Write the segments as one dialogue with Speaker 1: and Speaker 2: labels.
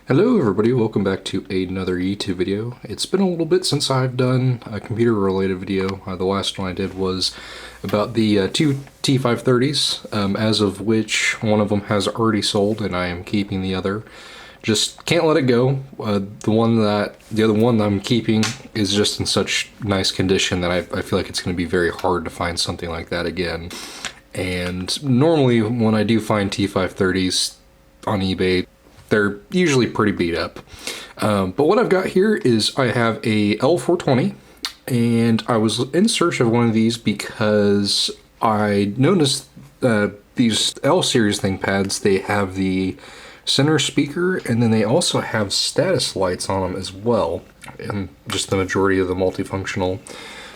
Speaker 1: Hello everybody, welcome back to another YouTube video. It's been a little bit since I've done a computer related video. The last one I did was about the two T530s, as of which one of them has already sold and I am keeping the other. Just can't let it go. The other one that I'm keeping is just in such nice condition that I feel like it's going to be very hard to find something like that again. And normally when I do find T530s on eBay, they're usually pretty beat up. But what I've got here is I have a L420, and I was in search of one of these because I noticed these L series ThinkPads, they have the center speaker, and then they also have status lights on them as well, and just the majority of the multifunctional.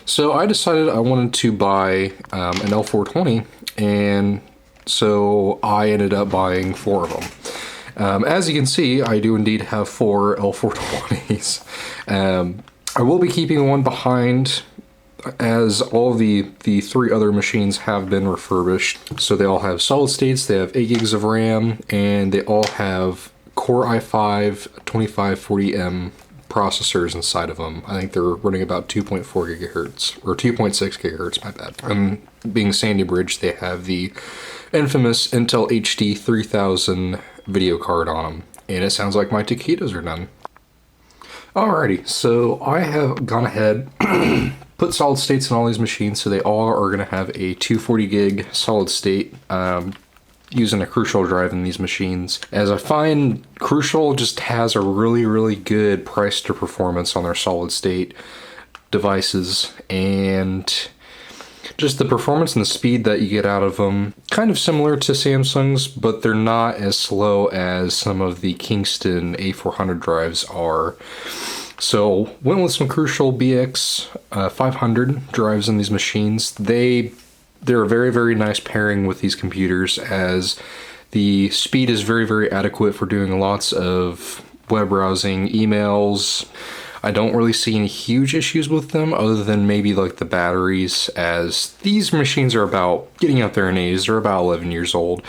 Speaker 1: So I decided I wanted to buy an L420, and so I ended up buying 4 of them. As you can see, I do indeed have 4 L420s. I will be keeping one behind, as all the 3 other machines have been refurbished. So they all have solid states, they have 8 gigs of RAM, and they all have Core i5 2540M processors inside of them. I think they're running about 2.4 gigahertz, or 2.6 gigahertz, my bad. And being Sandy Bridge, they have the infamous Intel HD 3000 video card on them, and it sounds like my taquitos are done. Alrighty, so I have gone ahead, put solid states in all these machines, so they all are going to have a 240 gig solid state, using a Crucial drive in these machines, as I find Crucial just has a really good price to performance on their solid state devices, and just the performance and the speed that you get out of them, kind of similar to Samsung's, but they're not as slow as some of the Kingston A400 drives are. So went with some Crucial BX 500 drives in these machines. They're a very nice pairing with these computers, as the speed is very adequate for doing lots of web browsing, emails. I don't really see any huge issues with them, other than maybe like the batteries, as these machines are about getting up there in age. They're about 11 years old.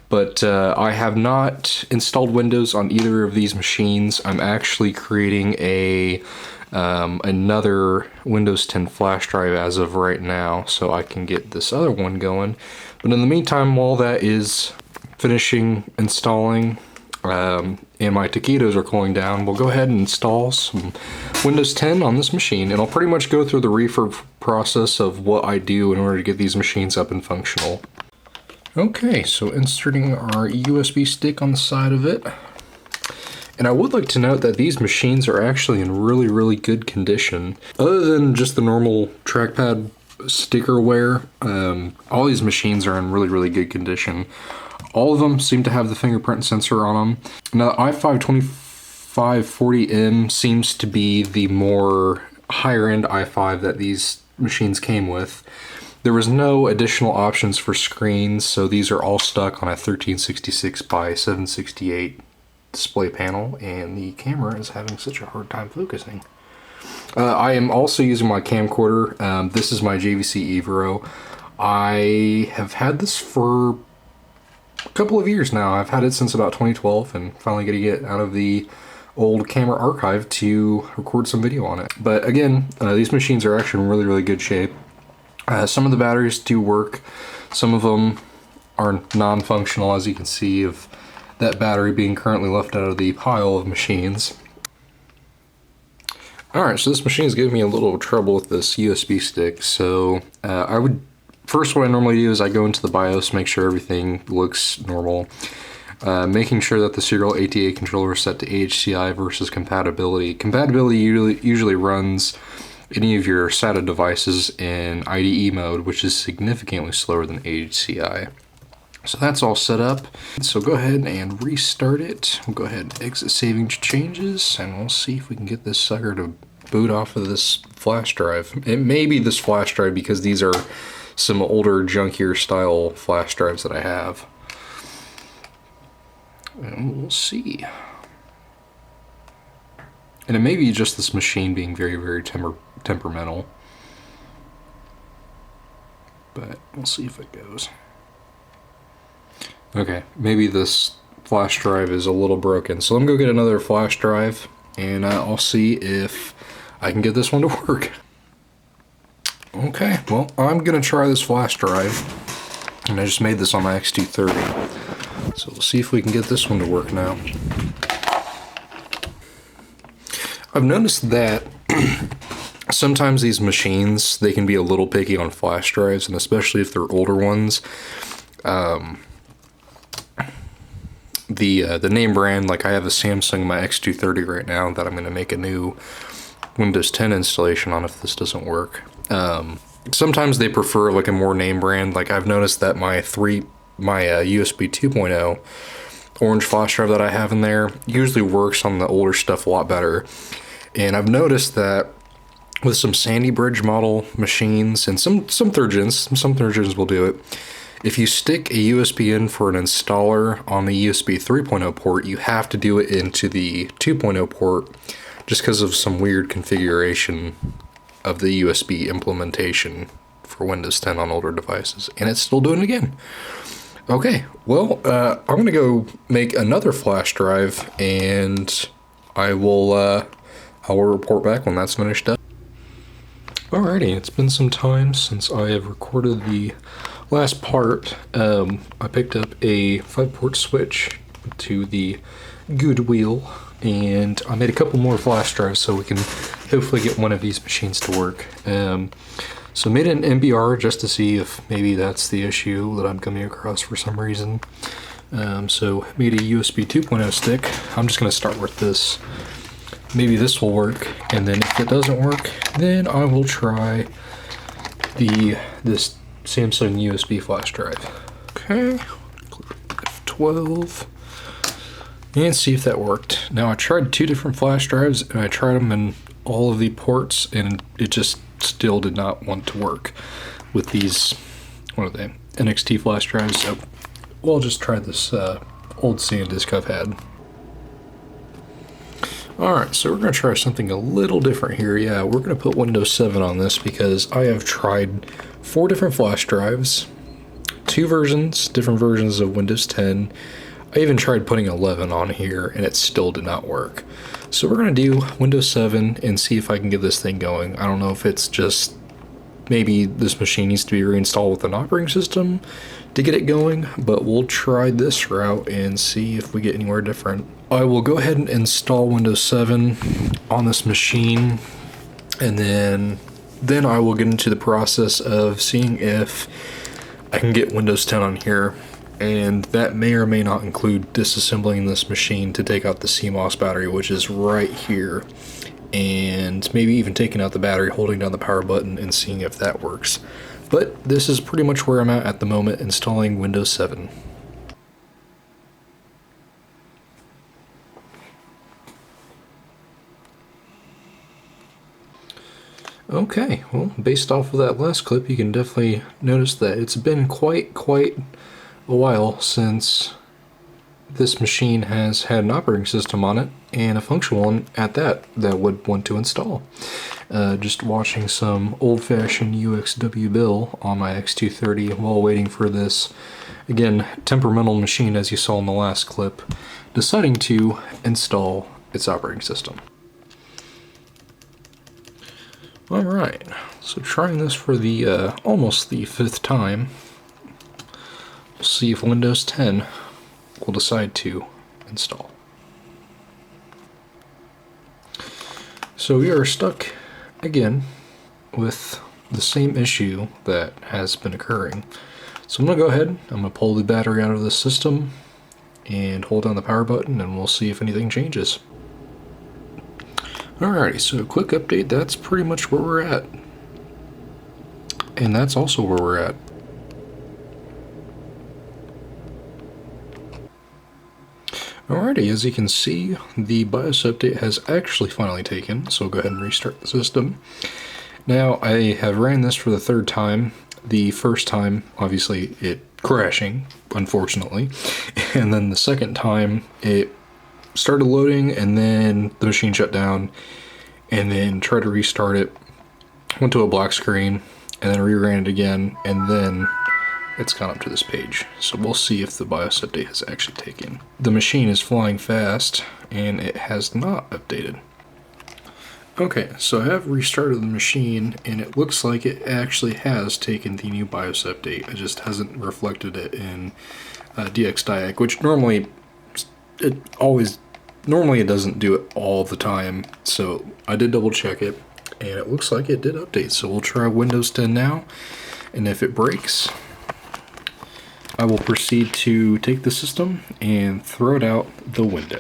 Speaker 1: But I have not installed Windows on either of these machines. I'm actually creating another Windows 10 flash drive as of right now, so I can get this other one going. But in the meantime, while that is finishing installing, and my taquitos are cooling down, we'll go ahead and install some Windows 10 on this machine, and I'll pretty much go through the refurb process of what I do in order to get these machines up and functional. Okay, so inserting our USB stick on the side of it. And I would like to note that these machines are actually in really good condition. Other than just the normal trackpad sticker wear, all these machines are in really good condition. All of them seem to have the fingerprint sensor on them. Now, the i5 2540M seems to be the more higher-end i5 that these machines came with. There was no additional options for screens, so these are all stuck on a 1366 by 768 display panel, and the camera is having such a hard time focusing. I am also using my camcorder. This is my JVC Evero. I have had this for a couple of years now. I've had it since about 2012, and finally getting it out of the old camera archive to record some video on it. But again, these machines are actually in really good shape. Some of the batteries do work. Some of them are non-functional, as you can see, of that battery being currently left out of the pile of machines. Alright, so this machine is giving me a little trouble with this USB stick, so first what I normally do is I go into the BIOS, make sure everything looks normal, making sure that the serial ATA controller is set to AHCI versus compatibility. Compatibility usually runs any of your SATA devices in IDE mode, which is significantly slower than AHCI. So that's all set up. So go ahead and restart it. We'll go ahead and exit saving changes, and we'll see if we can get this sucker to boot off of this flash drive. It may be this flash drive because these are some older, junkier style flash drives that I have. And we'll see. And it may be just this machine being very temperamental. But we'll see if it goes. Okay, maybe this flash drive is a little broken. So I'm gonna go get another flash drive, and I'll see if I can get this one to work. Okay, well, I'm gonna try this flash drive, and I just made this on my X230. So we'll see if we can get this one to work now. I've noticed that sometimes these machines, they can be a little picky on flash drives, and especially if they're older ones. The name brand, like I have a Samsung, my X230 right now, that I'm going to make a new Windows 10 installation on if this doesn't work. Sometimes they prefer like a more name brand. Like I've noticed that my USB 2.0 orange flash drive that I have in there usually works on the older stuff a lot better. And I've noticed that with some Sandy Bridge model machines, and some third gens will do it. If you stick a USB in for an installer on the USB 3.0 port, you have to do it into the 2.0 port just because of some weird configuration of the USB implementation for Windows 10 on older devices, and it's still doing it again. Okay, well, I'm gonna go make another flash drive, and I will report back when that's finished up. Alrighty, it's been some time since I have recorded the last part. I picked up a 5-port switch to the Goodwill, and I made a couple more flash drives so we can hopefully get one of these machines to work. So I made an MBR just to see if maybe that's the issue that I'm coming across for some reason. So made a USB 2.0 stick. I'm just going to start with this. Maybe this will work, and then if it doesn't work, then I will try this Samsung USB flash drive. Okay, F12, and see if that worked. Now I tried 2 different flash drives, and I tried them in all of the ports, and it just still did not want to work with these, what are they, NXT flash drives. So we'll just try this old SanDisk I've had. Alright, so we're going to try something a little different here. Yeah, we're going to put Windows 7 on this because I have tried 4 different flash drives, 2 different versions of Windows 10. I even tried putting 11 on here, and it still did not work. So we're going to do Windows 7 and see if I can get this thing going. I don't know if it's just maybe this machine needs to be reinstalled with an operating system to get it going, but we'll try this route and see if we get anywhere different. I will go ahead and install Windows 7 on this machine, and then I will get into the process of seeing if I can get Windows 10 on here, and that may or may not include disassembling this machine to take out the CMOS battery, which is right here, and maybe even taking out the battery, holding down the power button, and seeing if that works. But this is pretty much where I'm at the moment, installing Windows 7. Okay, well, based off of that last clip, you can definitely notice that it's been quite a while since this machine has had an operating system on it, and a functional one at that would want to install. Just watching some old-fashioned UXW Bill on my X230 while waiting for this, again, temperamental machine as you saw in the last clip, deciding to install its operating system. Alright, so trying this for the almost the 5th time. We'll see if Windows 10 will decide to install. So we are stuck again with the same issue that has been occurring. So I'm going to go ahead, I'm going to pull the battery out of the system and hold down the power button, and we'll see if anything changes. Alrighty, so quick update, that's pretty much where we're at. And that's also where we're at. Alrighty, as you can see, the BIOS update has actually finally taken, so I'll go ahead and restart the system. Now, I have ran this for the 3rd time. The first time, obviously, it crashing, unfortunately. And then the 2nd time, it started loading, and then the machine shut down, and then tried to restart it, went to a black screen, and then reran it again, and then it's gone up to this page. So we'll see if the BIOS update has actually taken. The machine is flying fast, and it has not updated. Okay, so I have restarted the machine, and it looks like it actually has taken the new BIOS update. It just hasn't reflected it in DXDiag, which normally it doesn't do it all the time. So I did double check it, and it looks like it did update. So we'll try Windows 10 now, and if it breaks, I will proceed to take the system and throw it out the window.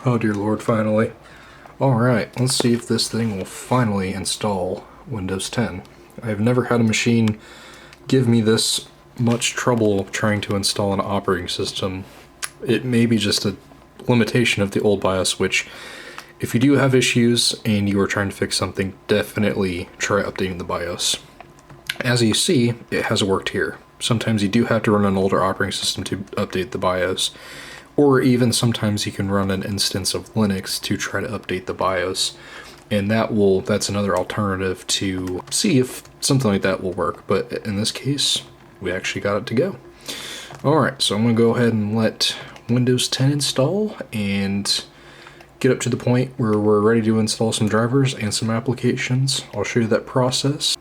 Speaker 1: Oh dear Lord, finally. Alright, let's see if this thing will finally install Windows 10. I've never had a machine give me this much trouble trying to install an operating system. It may be just a limitation of the old BIOS, which if you do have issues and you are trying to fix something, definitely try updating the BIOS. As you see, it has worked here. Sometimes you do have to run an older operating system to update the BIOS, or even sometimes you can run an instance of Linux to try to update the BIOS, and that's another alternative to see if something like that will work. But in this case, we actually got it to go. Alright, so I'm going to go ahead and let Windows 10 install and get up to the point where we're ready to install some drivers and some applications. I'll show you that process.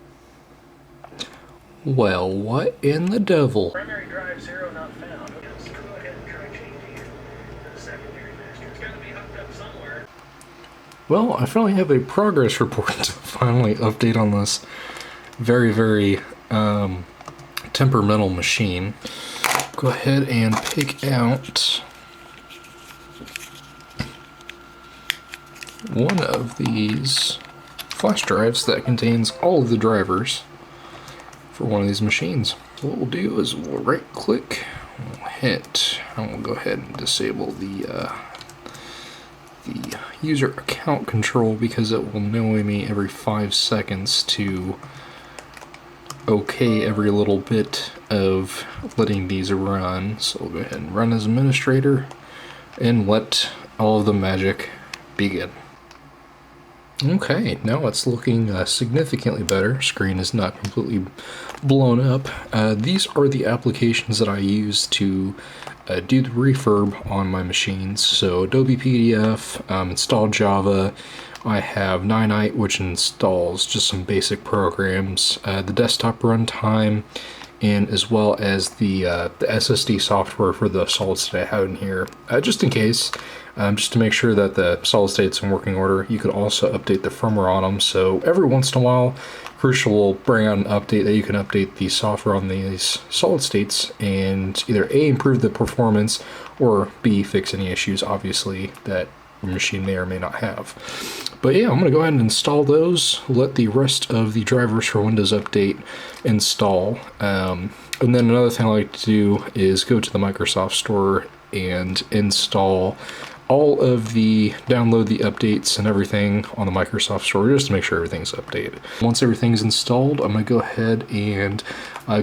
Speaker 1: Well, what in the devil?
Speaker 2: Primary drive 0 not found. Let's go ahead and try changing it to the secondary master. It's got to be hooked up somewhere.
Speaker 1: Well, I finally have a progress report to finally update on this very, very temperamental machine. Go ahead and pick out one of these flash drives that contains all of the drivers for one of these machines. What we'll do is we'll right click, we'll hit, and we'll go ahead and disable the user account control, because it will annoy me every 5 seconds to okay every little bit of letting these run. So we'll go ahead and run as administrator and let all of the magic begin. Okay, now it's looking significantly better. Screen is not completely blown up. These are the applications that I use to do the refurb on my machines. So Adobe PDF, install Java. I have Ninite, which installs just some basic programs, the desktop runtime, and as well as the SSD software for the solid state I have in here, just in case. Just to make sure that the solid state's in working order. You could also update the firmware on them. So every once in a while, Crucial will bring out an update that you can update the software on these solid states and either A, improve the performance, or B, fix any issues, obviously, that your machine may or may not have. But yeah, I'm going to go ahead and install those, let the rest of the drivers for Windows Update install. And then another thing I like to do is go to the Microsoft Store and install download the updates and everything on the Microsoft Store, just to make sure everything's updated. Once everything's installed, I'm going to go ahead and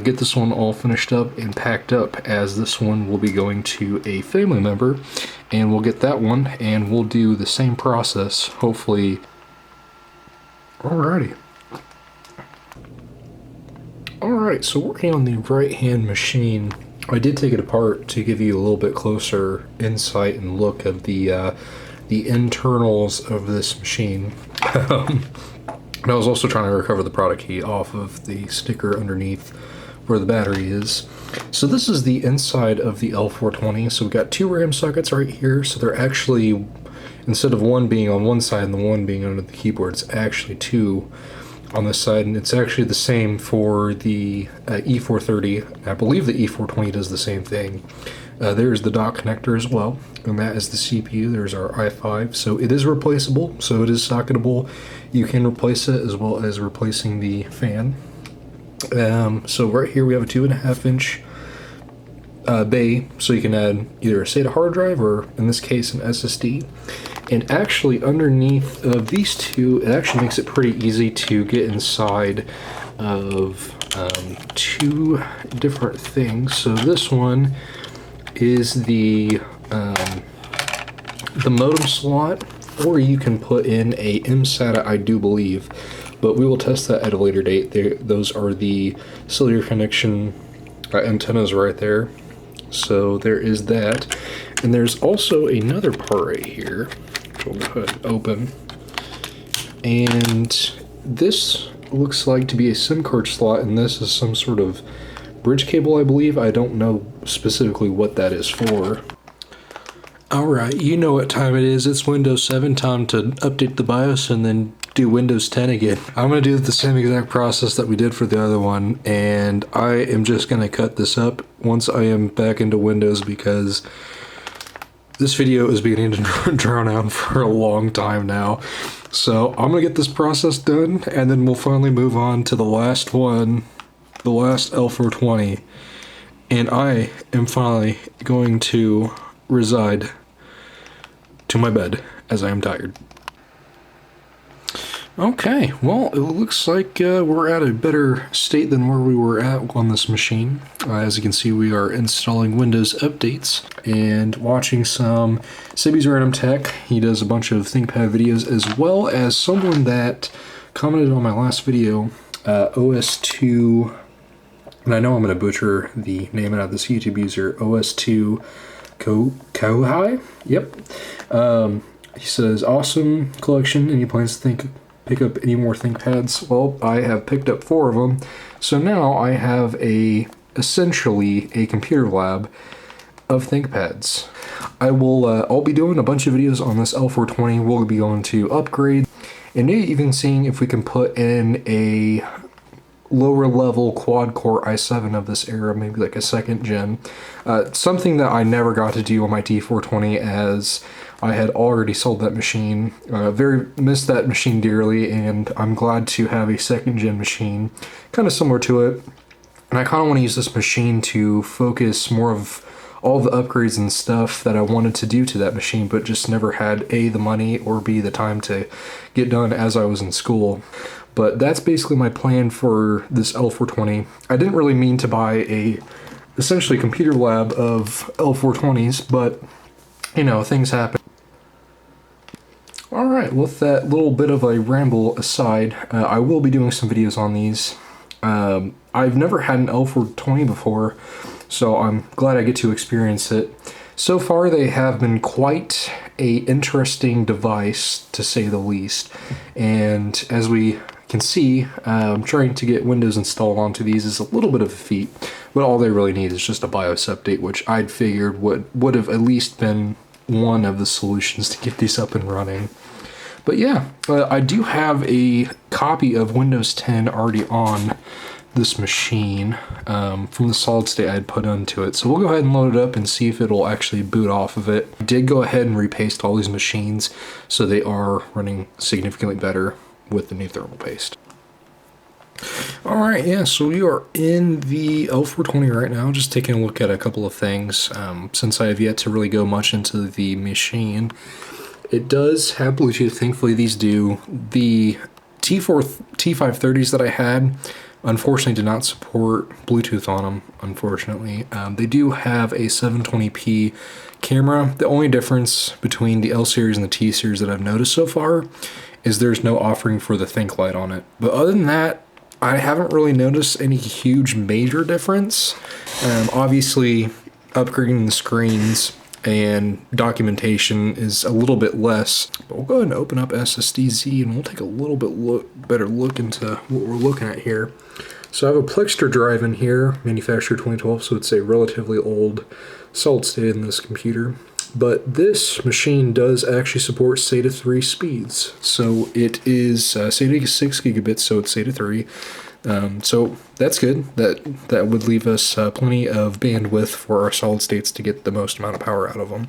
Speaker 1: get this one all finished up and packed up, as this one will be going to a family member, and we'll get that one and we'll do the same process, hopefully. Alrighty. Alright, so working on the right-hand machine, I did take it apart to give you a little bit closer insight and look of the internals of this machine. And I was also trying to recover the product key off of the sticker underneath where the battery is. So this is the inside of the L420. So we've got two RAM sockets right here. So they're actually, instead of one being on one side and the one being under the keyboard, it's actually two on this side, and it's actually the same for the E430. I believe the E420 does the same thing. There's the dock connector as well, and that is the CPU. There's our i5, so it is replaceable, so it is socketable. You can replace it as well as replacing the fan. So right here we have a 2.5 inch bay, so you can add either a SATA hard drive or, in this case, an SSD. And actually underneath of these two, it actually makes it pretty easy to get inside of two different things. So this one is the modem slot or you can put in a MSATA, I do believe, but we will test that at a later date. Those are the cellular connection antennas right there. So there is that. And there's also another part right here, which we'll go ahead and open. And this looks like to be a SIM card slot, and this is some sort of bridge cable, I believe. I don't know specifically what that is for. Alright, you know what time it is. It's Windows 7 time to update the BIOS and then do Windows 10 again. I'm going to do the same exact process that we did for the other one, and I am just going to cut this up once I am back into Windows because this video is beginning to drown out for a long time now. So I'm going to get this process done, and then we'll finally move on to the last one, the last L420, and I am finally going to reside to my bed as I am tired. Okay, well, it looks like we're at a better state than where we were at on this machine. As you can see, we are installing Windows updates and watching some Sibby's Random Tech. He does a bunch of ThinkPad videos, as well as someone that commented on my last video, OS2, and I know I'm going to butcher the name out of this YouTube user, OS2 Kohai? Yep. He says, awesome collection. Any plans to pick up any more ThinkPads? Well, I have picked up 4 of them. So now I have essentially a computer lab of ThinkPads. I'll be doing a bunch of videos on this L420. We'll be going to upgrade and maybe even seeing if we can put in a lower level quad core i7 of this era, maybe like a 2nd gen. Something that I never got to do on my T420 as I had already sold that machine. Missed that machine dearly, and I'm glad to have a 2nd gen machine, kind of similar to it. And I kind of want to use this machine to focus more of all the upgrades and stuff that I wanted to do to that machine, but just never had A, the money, or B, the time to get done as I was in school. But that's basically my plan for this L420. I didn't really mean to buy essentially computer lab of L420's, but you know, things happen. Alright, with that little bit of a ramble aside, I will be doing some videos on these. I've never had an L420 before, so I'm glad I get to experience it. So far, they have been quite a interesting device, to say the least. And as we can see, trying to get Windows installed onto these is a little bit of a feat, but all they really need is just a BIOS update, which I'd figured would have at least been one of the solutions to get these up and running. But yeah, I do have a copy of Windows 10 already on this machine from the solid state I had put onto it. So we'll go ahead and load it up and see if it'll actually boot off of it. I did go ahead and repaste all these machines, so they are running significantly better with the new thermal paste. Alright, yeah, so we are in the L420 right now, just taking a look at a couple of things. Since I have yet to really go much into the machine, it does have Bluetooth. Thankfully these do. The T530's that I had unfortunately did not support Bluetooth on them, unfortunately. They do have a 720p camera. The only difference between the L series and the T series that I've noticed so far is there's no offering for the Think Light on it. But other than that, I haven't really noticed any huge major difference. Obviously, upgrading the screens and documentation is a little bit less. But we'll go ahead and open up SSDZ and we'll take a little bit better look into what we're looking at here. So I have a Plextor drive in here, manufactured 2012, so it's a relatively old solid state in this computer. But this machine does actually support SATA 3 speeds. So it is SATA 6 gigabits, so it's SATA 3. So that's good. That would leave us plenty of bandwidth for our solid states to get the most amount of power out of them.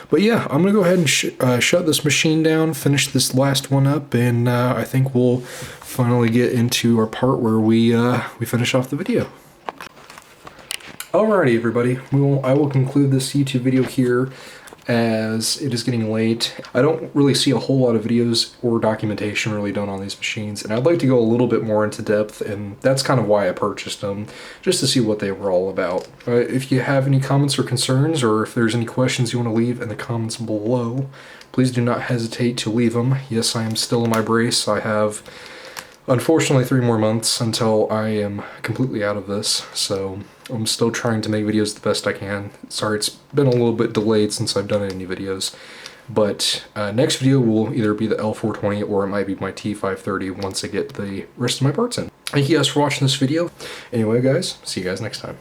Speaker 1: But yeah, I'm going to go ahead and shut this machine down, finish this last one up, and I think we'll finally get into our part where we finish off the video. Alrighty, everybody. I will conclude this YouTube video here. as it is getting late. I don't really see a whole lot of videos or documentation really done on these machines, and I'd like to go a little bit more into depth, and that's kind of why I purchased them, just to see what they were all about. If you have any comments or concerns, or if there's any questions you want to leave in the comments below, please do not hesitate to leave them. Yes, I am still in my brace. I have, unfortunately, 3 more months until I am completely out of this, so I'm still trying to make videos the best I can. Sorry, it's been a little bit delayed since I've done any videos, but next video will either be the L420 or it might be my T530 once I get the rest of my parts in. Thank you guys for watching this video. Anyway, guys, see you guys next time.